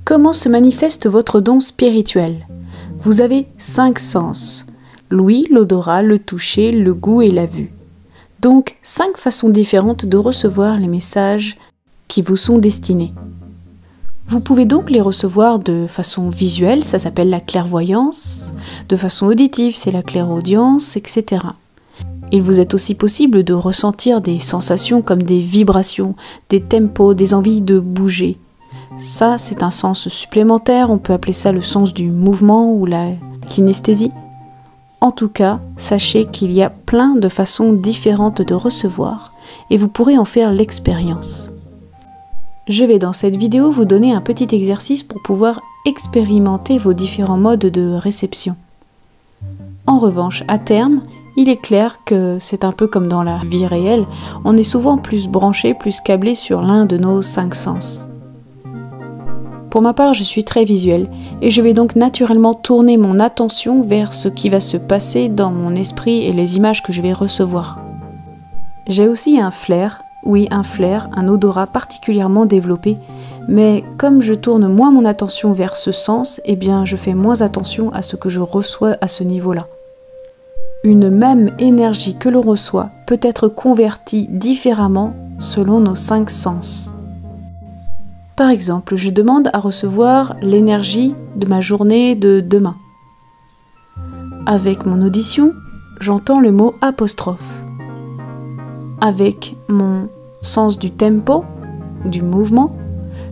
Comment se manifeste votre don spirituel? Vous avez 5 sens: l'ouïe, l'odorat, le toucher, le goût et la vue. Donc 5 façons différentes de recevoir les messages qui vous sont destinés. Vous pouvez donc les recevoir de façon visuelle, ça s'appelle la clairvoyance, de façon auditive, c'est la clairaudience, etc. Il vous est aussi possible de ressentir des sensations comme des vibrations, des tempos, des envies de bouger. Ça, c'est un sens supplémentaire, on peut appeler ça le sens du mouvement ou la kinesthésie. En tout cas, sachez qu'il y a plein de façons différentes de recevoir et vous pourrez en faire l'expérience. Je vais dans cette vidéo vous donner un petit exercice pour pouvoir expérimenter vos différents modes de réception. En revanche, à terme, il est clair que c'est un peu comme dans la vie réelle, on est souvent plus branché, plus câblé sur l'un de nos 5 sens. Pour ma part, je suis très visuelle et je vais donc naturellement tourner mon attention vers ce qui va se passer dans mon esprit et les images que je vais recevoir. J'ai aussi un flair, oui un flair, un odorat particulièrement développé, mais comme je tourne moins mon attention vers ce sens, eh bien je fais moins attention à ce que je reçois à ce niveau-là. Une même énergie que l'on reçoit peut être convertie différemment selon nos 5 sens. Par exemple, je demande à recevoir l'énergie de ma journée de demain. Avec mon audition, j'entends le mot apostrophe. Avec mon sens du tempo, du mouvement,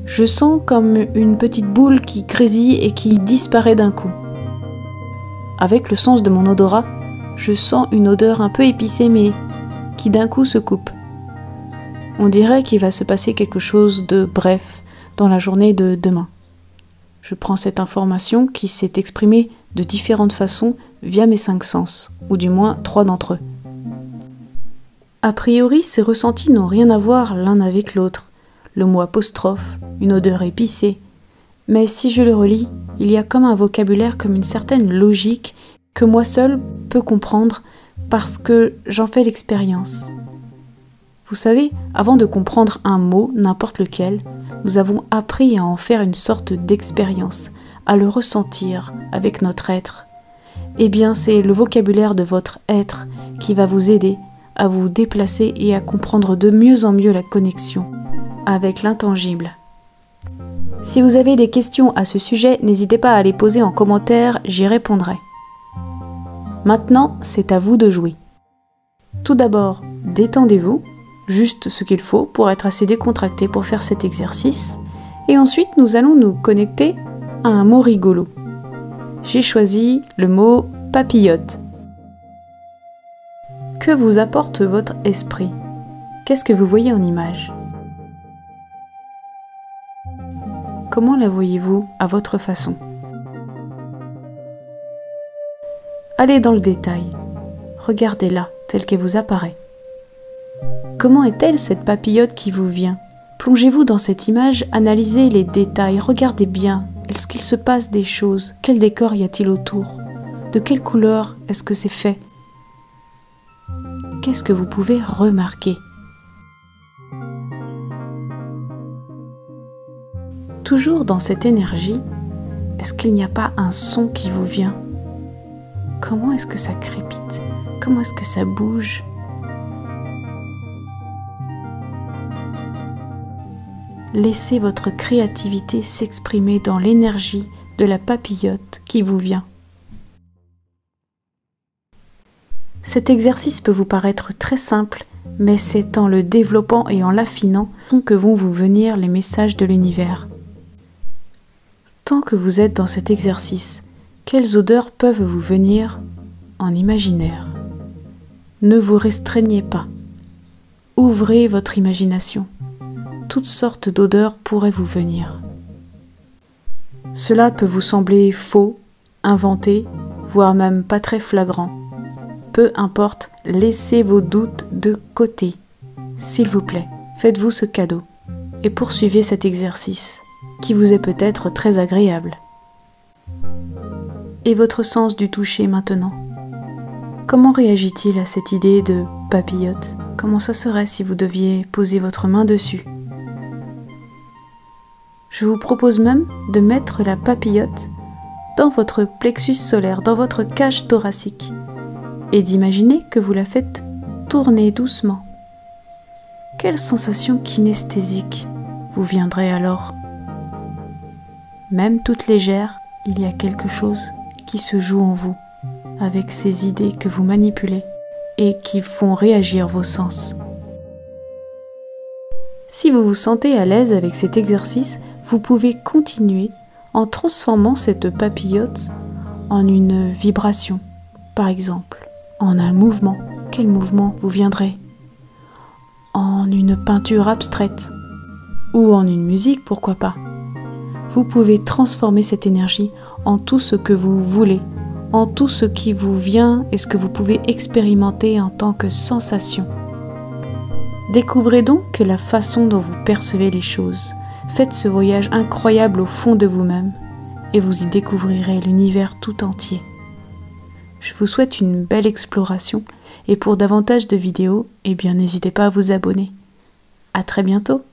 je sens comme une petite boule qui grésille et qui disparaît d'un coup. Avec le sens de mon odorat, je sens une odeur un peu épicée mais qui d'un coup se coupe. On dirait qu'il va se passer quelque chose de bref dans la journée de demain. Je prends cette information qui s'est exprimée de différentes façons via mes 5 sens, ou du moins 3 d'entre eux. A priori, ces ressentis n'ont rien à voir l'un avec l'autre. Le mot apostrophe, une odeur épicée. Mais si je le relis, il y a comme un vocabulaire, comme une certaine logique que moi seul peux comprendre parce que j'en fais l'expérience. Vous savez, avant de comprendre un mot, n'importe lequel, nous avons appris à en faire une sorte d'expérience, à le ressentir avec notre être. Eh bien, c'est le vocabulaire de votre être qui va vous aider à vous déplacer et à comprendre de mieux en mieux la connexion avec l'intangible. Si vous avez des questions à ce sujet, n'hésitez pas à les poser en commentaire, j'y répondrai. Maintenant, c'est à vous de jouer. Tout d'abord, détendez-vous, juste ce qu'il faut pour être assez décontracté pour faire cet exercice. Et ensuite, nous allons nous connecter à un mot rigolo. J'ai choisi le mot papillote. Que vous apporte votre esprit? Qu'est-ce que vous voyez en image? Comment la voyez-vous à votre façon? Allez dans le détail. Regardez-la telle qu'elle vous apparaît. Comment est-elle cette papillote qui vous vient? Plongez-vous dans cette image, analysez les détails, regardez bien. Est-ce qu'il se passe des choses? Quel décor y a-t-il autour? De quelle couleur est-ce que c'est fait? Qu'est-ce que vous pouvez remarquer? Toujours dans cette énergie, est-ce qu'il n'y a pas un son qui vous vient? Comment est-ce que ça crépite? Comment est-ce que ça bouge? Laissez votre créativité s'exprimer dans l'énergie de la papillote qui vous vient. Cet exercice peut vous paraître très simple, mais c'est en le développant et en l'affinant que vont vous venir les messages de l'univers. Tant que vous êtes dans cet exercice, quelles odeurs peuvent vous venir en imaginaire? Ne vous restreignez pas. Ouvrez votre imagination. Toutes sortes d'odeurs pourraient vous venir. Cela peut vous sembler faux, inventé, voire même pas très flagrant. Peu importe, laissez vos doutes de côté. S'il vous plaît, faites-vous ce cadeau et poursuivez cet exercice qui vous est peut-être très agréable. Et votre sens du toucher maintenant? Comment réagit-il à cette idée de papillote? Comment ça serait si vous deviez poser votre main dessus? Je vous propose même de mettre la papillote dans votre plexus solaire, dans votre cage thoracique, et d'imaginer que vous la faites tourner doucement. Quelle sensation kinesthésique vous viendrait alors? Même toute légère, il y a quelque chose qui se joue en vous, avec ces idées que vous manipulez et qui font réagir vos sens. Si vous vous sentez à l'aise avec cet exercice, vous pouvez continuer en transformant cette papillote en une vibration, par exemple, en un mouvement. Quel mouvement vous viendrait? En une peinture abstraite ou en une musique, pourquoi pas? Vous pouvez transformer cette énergie en tout ce que vous voulez, en tout ce qui vous vient et ce que vous pouvez expérimenter en tant que sensation. Découvrez donc la façon dont vous percevez les choses. Faites ce voyage incroyable au fond de vous-même et vous y découvrirez l'univers tout entier. Je vous souhaite une belle exploration et pour davantage de vidéos, n'hésitez pas à vous abonner. À très bientôt!